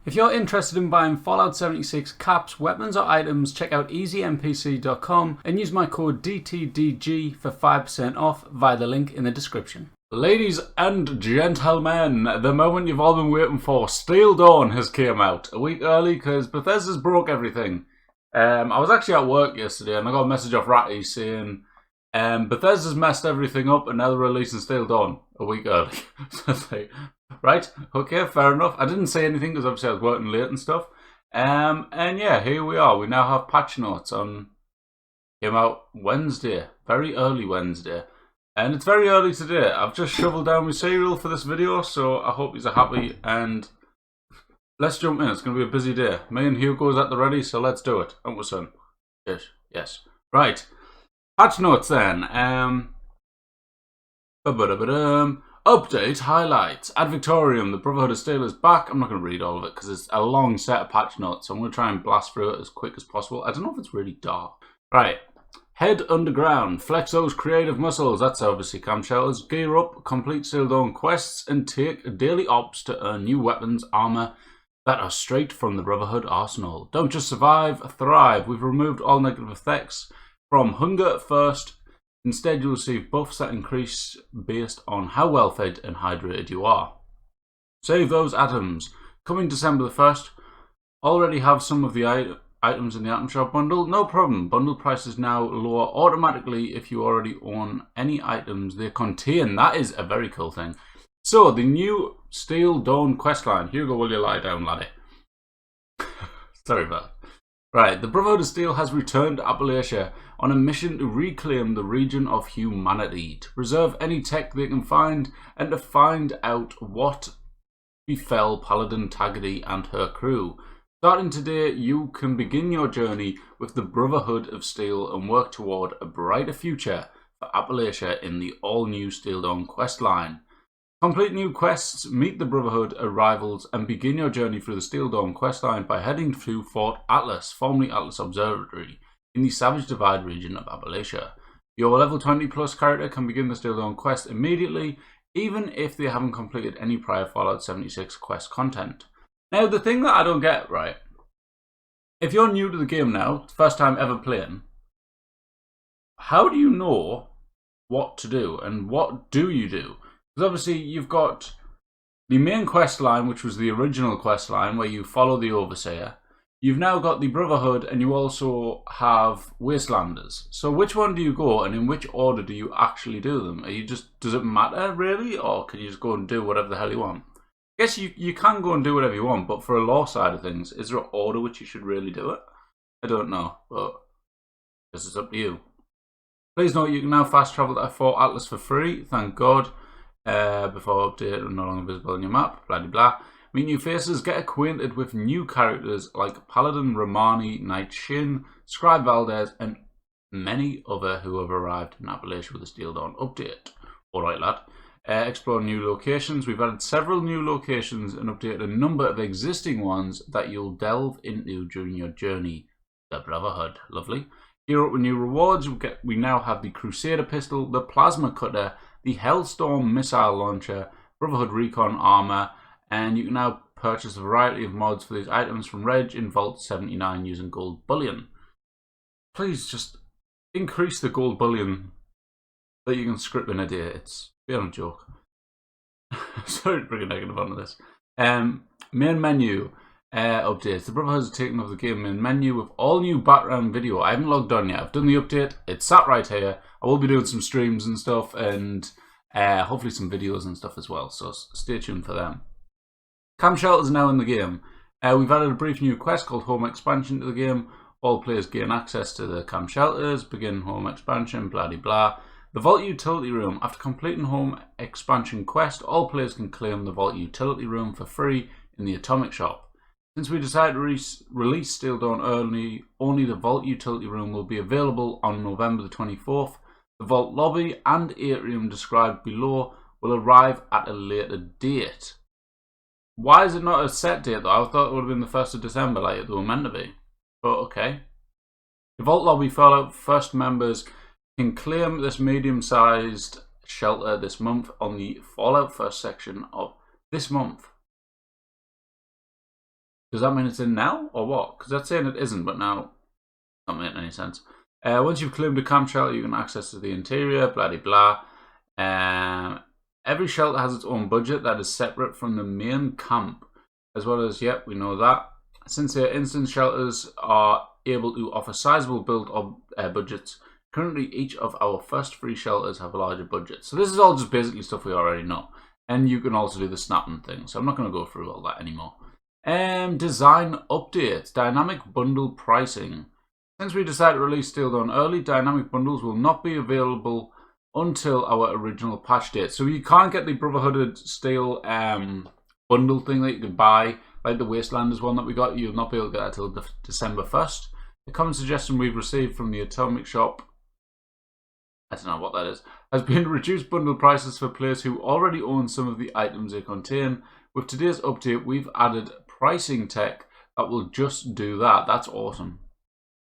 If you're interested in buying Fallout 76 caps, weapons or items, check out easynpc.com and use my code DTDG for 5% off via the link in the description. Ladies and gentlemen, the moment you've all been waiting for, Steel Dawn has came out a week early because Bethesda's broke everything. I was actually at work yesterday and I got a message off Ratty saying Bethesda's messed everything up and now they're releasing Steel Dawn a week early. So I was like, right, okay, fair enough. I didn't say anything because obviously I was working late and stuff. And yeah, here we are. We now have patch notes on. Came out Wednesday, very early Wednesday. And it's very early today. I've just shoveled down my cereal for this video, so I hope you're happy. And let's jump in. It's going to be a busy day. Me and Hugo's at the ready, so let's do it. Aren't we, son? Yes, yes. Right. Patch notes then. Update highlights. Ad Victorium, the Brotherhood of Steel is back. I'm not going to read all of it because it's a long set of patch notes. So I'm going to try and blast through it as quick as possible. I don't know if it's really dark. Right. Head underground. Flex those creative muscles. That's obviously camp shelters. Gear up. Complete Steel Dawn quests and take daily ops to earn new weapons, armor that are straight from the Brotherhood arsenal. Don't just survive, thrive. We've removed all negative effects from hunger at first. Instead, you'll receive buffs that increase based on how well fed and hydrated you are. Save those atoms. Coming December the 1st. Already have some of the items in the item shop bundle? No problem. Bundle price is now lower automatically if you already own any items they contain. That is a very cool thing. So, the new Steel Dawn questline. Hugo, will you lie down, laddie? Sorry about that. Right, the Brotherhood of Steel has returned to Appalachia on a mission to reclaim the region of humanity, to preserve any tech they can find, and to find out what befell Paladin Taggedy and her crew. Starting today, you can begin your journey with the Brotherhood of Steel and work toward a brighter future for Appalachia in the all-new Steel Dawn questline. Complete new quests, meet the Brotherhood arrivals, and begin your journey through the Steel Dawn questline by heading to Fort Atlas, formerly Atlas Observatory, in the Savage Divide region of Appalachia. Your level 20 plus character can begin the Steel Dawn quest immediately, even if they haven't completed any prior Fallout 76 quest content. Now, the thing that I don't get, right, if you're new to the game now, first time ever playing, how do you know what to do, and what do you do? Because obviously you've got the main quest line, which was the original quest line, where you follow the Overseer. You've now got the Brotherhood, and you also have Wastelanders. So which one do you go, and in which order do you actually do them? Are you just, does it matter, really? Or can you just go and do whatever the hell you want? I guess you can go and do whatever you want, but for a lore side of things, is there an order which you should really do it? I don't know, but this is up to you. Please note you can now fast travel to Fort Atlas for free, thank God. Before update, no longer visible on your map, blah blah blah. Meet new faces, get acquainted with new characters like Paladin Romani, Knight Shin, Scribe Valdez, and many other who have arrived in Appalachia with the Steel Dawn update. Alright, lad. Explore new locations. We've added several new locations and updated a number of existing ones that you'll delve into during your journey. The Brotherhood. Lovely. Gear up with new rewards. We now have the Crusader Pistol, the Plasma Cutter, the Hellstorm Missile Launcher, Brotherhood Recon Armor, and you can now purchase a variety of mods for these items from Reg in Vault 79 using gold bullion. Please just increase the gold bullion that you can script in a day. It's beyond a joke. Sorry to bring a negative onto this. Main menu updates. The Brotherhood has taken over the game main menu with all new background video. I haven't logged on yet. I've done the update. It's sat right here. I will be doing some streams and stuff, and hopefully some videos and stuff as well. So stay tuned for them. Camp shelters are now in the game. We've added a brief new quest called Home Expansion to the game. All players gain access to the camp shelters, begin home expansion, blah blah blah. The Vault Utility Room. After completing Home Expansion quest, all players can claim the Vault Utility Room for free in the Atomic Shop. Since we decided to release Steel Dawn early, only the Vault Utility Room will be available on November the 24th. The Vault Lobby and Atrium described below will arrive at a later date. Why is it not a set date though? I thought it would have been the 1st of December like they were meant to be. But okay. The Vault Lobby Fallout First members can claim this medium-sized shelter this month on the Fallout First section of this month. Does that mean it's in now, or what? Because that's saying it isn't, but now it's not making any sense. Once you've claimed a camp shelter, you can access to the interior, blah blah blah. Every shelter has its own budget that is separate from the main camp, as well as, yep, we know that. Since their instance shelters are able to offer sizable build budgets, currently each of our first 3 shelters have a larger budget. So this is all just basically stuff we already know. And you can also do the snapping thing, so I'm not going to go through all that anymore. Design updates, dynamic bundle pricing. Since we decided to release Steel Dawn early, dynamic bundles will not be available until our original patch date. So you can't get the Brotherhood of Steel bundle thing that you can buy, like the Wastelanders one that we got. You'll not be able to get that until December 1st. The common suggestion we've received from the Atomic Shop, I don't know what that is, has been reduced bundle prices for players who already own some of the items they contain. With today's update, we've added pricing tech that will just do that. That's awesome.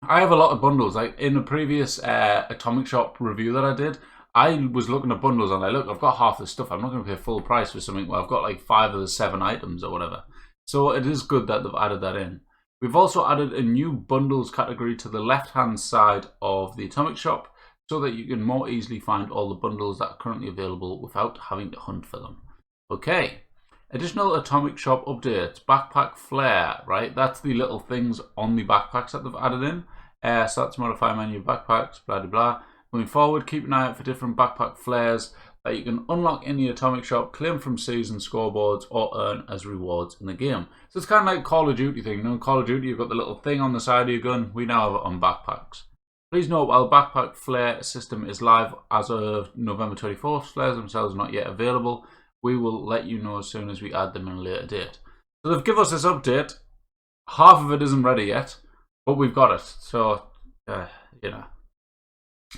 I have a lot of bundles. Like in the previous Atomic Shop review that I did, I was looking at bundles and look, I've got half this stuff. I'm not going to pay full price for something where I've got like 5 of the 7 items or whatever. So it is good that they've added that in. We've also added a new bundles category to the left-hand side of the Atomic Shop so that you can more easily find all the bundles that are currently available without having to hunt for them. Okay. Additional Atomic Shop updates. Backpack flare, right? That's the little things on the backpacks that they've added in. Start to modify menu backpacks, blah, blah, blah. Moving forward, keep an eye out for different backpack flares that you can unlock in the Atomic Shop, claim from season scoreboards, or earn as rewards in the game. So it's kind of like Call of Duty thing. You know, in Call of Duty, you've got the little thing on the side of your gun. We now have it on backpacks. Please note, while backpack flare system is live as of November 24th, flares themselves are not yet available. We will let you know as soon as we add them in a later date. So they've given us this update. Half of it isn't ready yet, but we've got it. So, you know.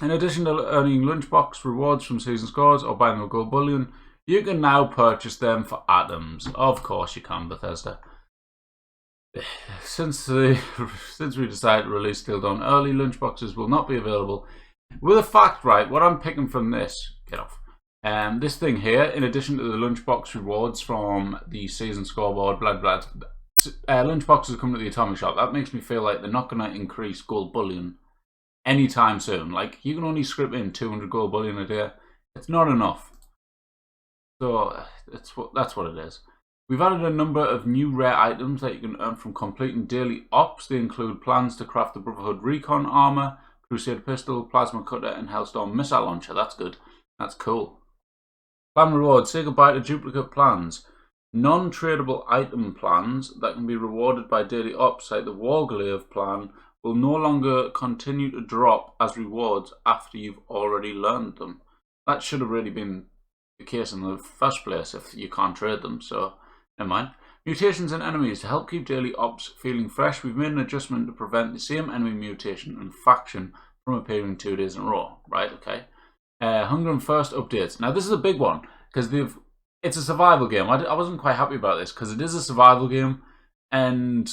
In addition to earning lunchbox rewards from season scores or buying them gold bullion, you can now purchase them for atoms. Of course you can, Bethesda. Since we decided to release Steel Dawn early, lunchboxes will not be available. With a fact, right, what I'm picking from this, get off. This thing here, in addition to the lunchbox rewards from the season scoreboard, blah blah, lunchboxes come to the Atomic Shop. That makes me feel like they're not going to increase gold bullion anytime soon. Like, you can only script in 200 gold bullion a day. It's not enough. So that's what it is. We've added a number of new rare items that you can earn from completing daily ops. They include plans to craft the Brotherhood Recon Armor, Crusade Pistol, Plasma Cutter, and Hellstorm Missile Launcher. That's good. That's cool. Plan rewards. Say goodbye to duplicate plans. Non-tradable item plans that can be rewarded by daily ops, like the Warglaive plan, will no longer continue to drop as rewards after you've already learned them. That should have really been the case in the first place if you can't trade them, so never mind. Mutations and Enemies. To help keep daily ops feeling fresh, we've made an adjustment to prevent the same enemy mutation and faction from appearing 2 days in a row. Right, okay. Hunger and Thirst updates. Now this is a big one, because it's a survival game. I wasn't quite happy about this, because it is a survival game, and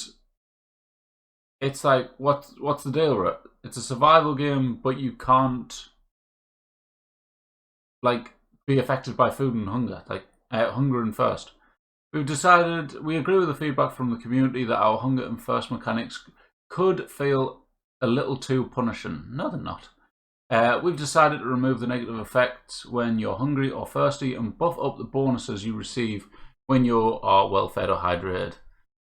it's like, what's the deal with it? It's a survival game, but you can't, like, be affected by food and hunger, like hunger and thirst. We agree with the feedback from the community that our hunger and thirst mechanics could feel a little too punishing. No, they're not. We've decided to remove the negative effects when you're hungry or thirsty and buff up the bonuses you receive when you are well fed or hydrated.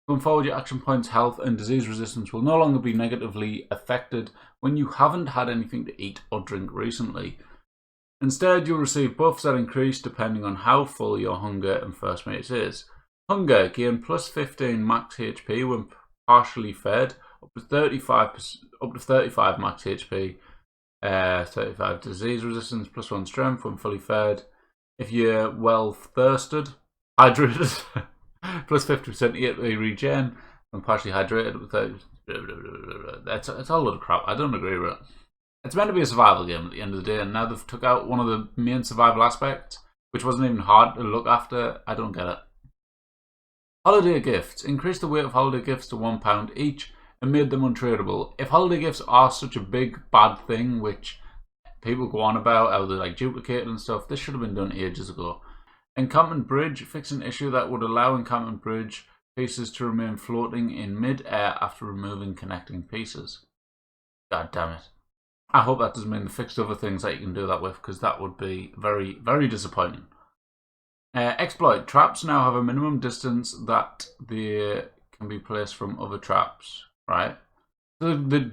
Going forward, your action points, health, and disease resistance will no longer be negatively affected when you haven't had anything to eat or drink recently. Instead, you'll receive buffs that increase depending on how full your hunger and thirst matrix is. Hunger, gain plus 15 max HP when partially fed, up to 35 max HP, 35 disease resistance, plus 1 strength when fully fed. If you're well thirsted, hydrated, plus 50% HP regen when partially hydrated. It's a load of crap. I don't agree with it. It's meant to be a survival game at the end of the day, and now they've took out one of the main survival aspects, which wasn't even hard to look after. I don't get it. Holiday gifts. Increased the weight of holiday gifts to £1 each and made them untradeable. If holiday gifts are such a big bad thing, which people go on about, how they're like duplicated and stuff, this should have been done ages ago. Encampment Bridge. Fix an issue that would allow Encampment Bridge pieces to remain floating in mid-air after removing connecting pieces. God damn it. I hope that doesn't mean they fixed other things that you can do that with, because that would be very, very disappointing. Exploit. Traps now have a minimum distance that they can be placed from other traps, right? So they're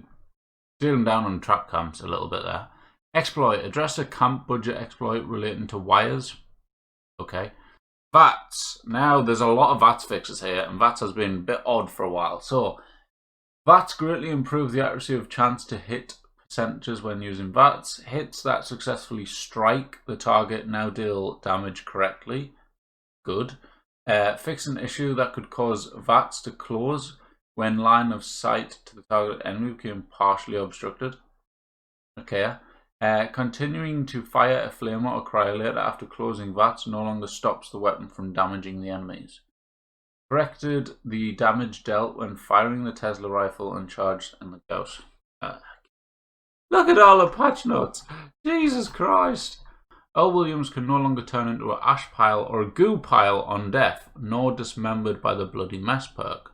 dealing down on trap camps a little bit there. Exploit. Address a camp budget exploit relating to wires. Okay. Vats. Now, there's a lot of Vats fixes here, and Vats has been a bit odd for a while. So, Vats greatly improve the accuracy of chance to hit percentages when using Vats. Hits that successfully strike the target now deal damage correctly. Good. Fix an issue that could cause Vats to close when line of sight to the target enemy became partially obstructed. Okay. Continuing to fire a flamer or cryolator after closing Vats no longer stops the weapon from damaging the enemies. Corrected the damage dealt when firing the Tesla rifle uncharged in the Gauss. Look at all the patch notes! Jesus Christ! Earl Williams can no longer turn into an ash pile or a goo pile on death, nor dismembered by the bloody mess perk.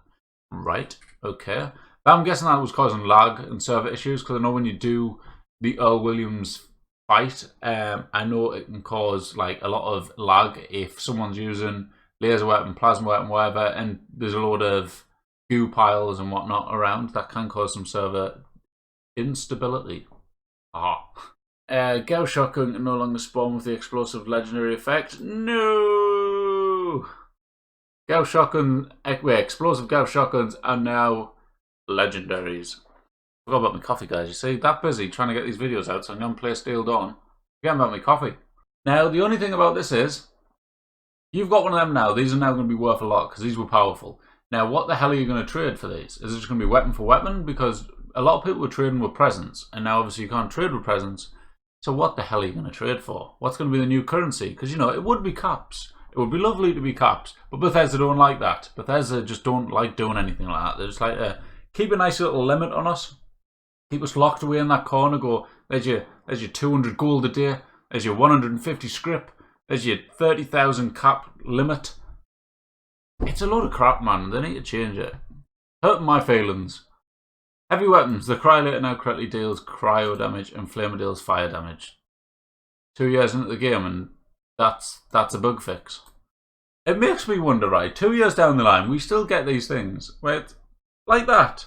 Right, okay. But I'm guessing that was causing lag and server issues, because I know when you do the Earl Williams fight, I know it can cause like a lot of lag if someone's using laser weapon, plasma weapon, whatever, and there's a load of goo piles and whatnot around. That can cause some server instability. Gauss shotgun can no longer spawn with the explosive legendary effect. No! Gauss shotgun, explosive Gauss shotguns are now legendaries. Forgot about my coffee, guys. You see, that busy trying to get these videos out, so I'm going to play Steel Dawn. Forgetting about my coffee. Now, the only thing about this is, you've got one of them now. These are now going to be worth a lot, because these were powerful. Now, what the hell are you going to trade for these? Is it just going to be weapon for weapon? Because a lot of people were trading with presents, and now obviously you can't trade with presents. So what the hell are you going to trade for? What's going to be the new currency? Because, you know, it would be caps. It would be lovely to be caps. But Bethesda don't like that. Bethesda just don't like doing anything like that. They just like to keep a nice little limit on us. Keep us locked away in that corner. Go, there's your 200 gold a day. There's your 150 scrip. There's your 30,000 cap limit. It's a load of crap, man. They need to change it. Hurting my feelings. Heavy weapons. The cryolator now correctly deals cryo damage and flamer deals fire damage. 2 years into the game, and that's a bug fix. It makes me wonder, right? 2 years down the line, we still get these things. Wait, like that.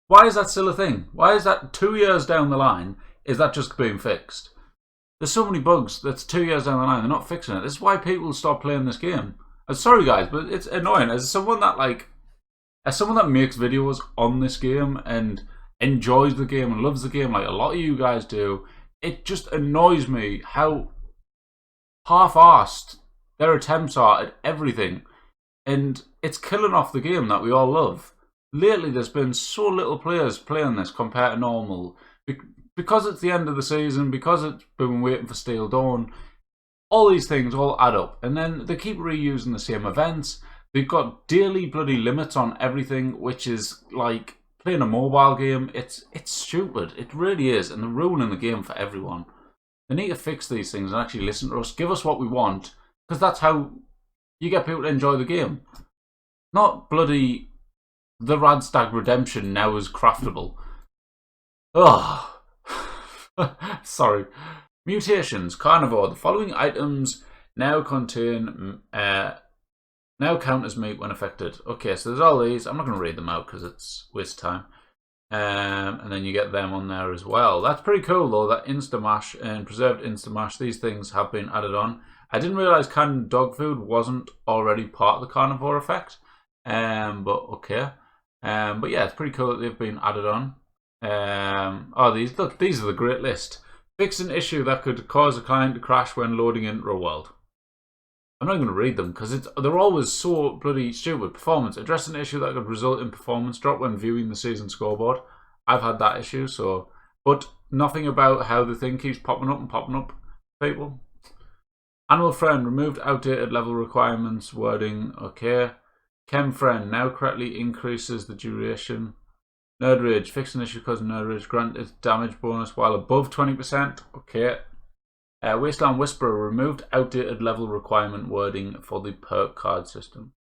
Why is that still a thing? Why is that 2 years down the line? Is that just being fixed? There's so many bugs that's 2 years down the line. They're not fixing it. This is why people stop playing this game. I'm sorry, guys, but it's annoying. As someone that makes videos on this game and enjoys the game and loves the game, like a lot of you guys do, it just annoys me how half-arsed their attempts are at everything, and it's killing off the game that we all love. Lately, there's been so little players playing this compared to normal, because it's the end of the season, because it's been waiting for Steel Dawn. All these things all add up, and then they keep reusing the same events. They've got daily bloody limits on everything, which is like playing a mobile game. It's stupid. It really is, and they're ruining the game for everyone. They need to fix these things and actually listen to us. Give us what we want, because that's how you get people to enjoy the game. Not bloody the Radstag Redemption now is craftable. Ugh. Sorry. Mutations. Carnivore. The following items now contain... now count as meat when affected. Okay, so there's all these. I'm not going to read them out because it's waste time. And then you get them on there as well. That's pretty cool though, that Instamash and preserved Instamash. These things have been added on. I didn't realise canned dog food wasn't already part of the carnivore effect. But okay. But yeah, it's pretty cool that they've been added on. These are the great list. Fix an issue that could cause a client to crash when loading into a world. I'm not going to read them because they're always so bloody stupid. Performance. Address an issue that could result in performance drop when viewing the season scoreboard. I've had that issue, but nothing about how the thing keeps popping up, people. Animal friend. Removed outdated level requirements. Wording. Okay. Chem friend. Now correctly increases the duration. Nerd rage. Fix an issue causing nerd rage. Granted damage bonus while above 20%. Okay. Wasteland Whisperer removed outdated level requirement wording for the perk card system.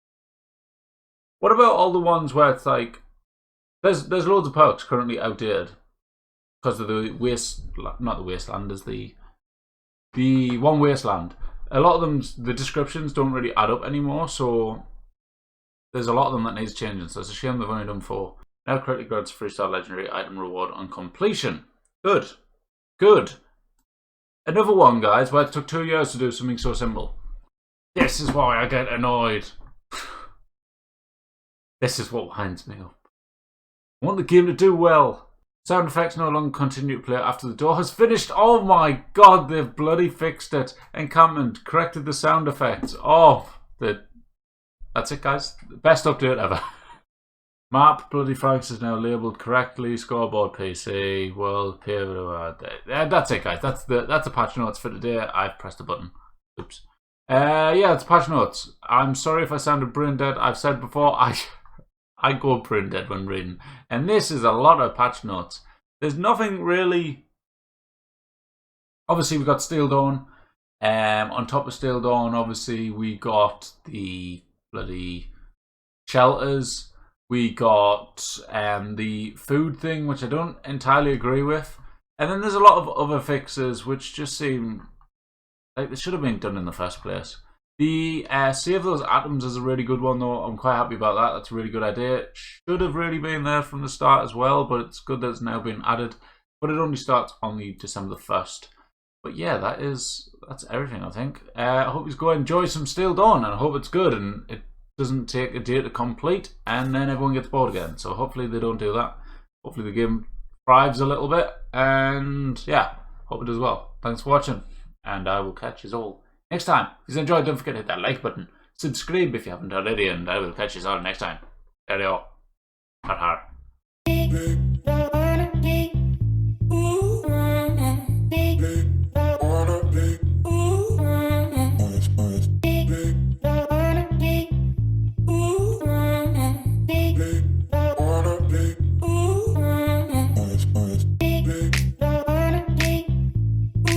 What about all the ones where it's like, there's loads of perks currently outdated because of the not the wasteland, there's the one wasteland. A lot of them, the descriptions don't really add up anymore, so there's a lot of them that needs changing. So it's a shame they've only done 4. Now critically grants a 3-star legendary item reward on completion. Good. Good. Another one, guys, where it took 2 years to do something so simple. This is why I get annoyed. This is what winds me up. I want the game to do well. Sound effects no longer continue to play after the door has finished. Oh my god, they've bloody fixed it. Encampment, corrected the sound effects. Oh, that's it, guys. Best update ever. Map, bloody Franks is now labelled correctly. Scoreboard PC, world, that's it, guys. That's the patch notes for today. I've pressed the button. Oops. Yeah, it's patch notes. I'm sorry if I sounded brain dead. I've said before, I go brain dead when reading. And this is a lot of patch notes. There's nothing really. Obviously, we got Steel Dawn. On top of Steel Dawn, obviously, we got the bloody shelters. We got the food thing, which I don't entirely agree with. And then there's a lot of other fixes which just seem like they should have been done in the first place. The save those atoms is a really good one, though. I'm quite happy about that. That's a really good idea. It should have really been there from the start as well, but it's good that it's now been added. But it only starts on the December the 1st. But yeah, that's everything, I think. I hope you go enjoy some Steel Dawn, and I hope it's good and it doesn't take a day to complete, and then everyone gets bored again. So hopefully they don't do that. Hopefully the game thrives a little bit, and yeah, hope it does well. Thanks for watching, and I will catch you all next time. If you enjoyed, don't forget to hit that like button. Subscribe if you haven't already, and I will catch you all next time. Cheerio. Har har.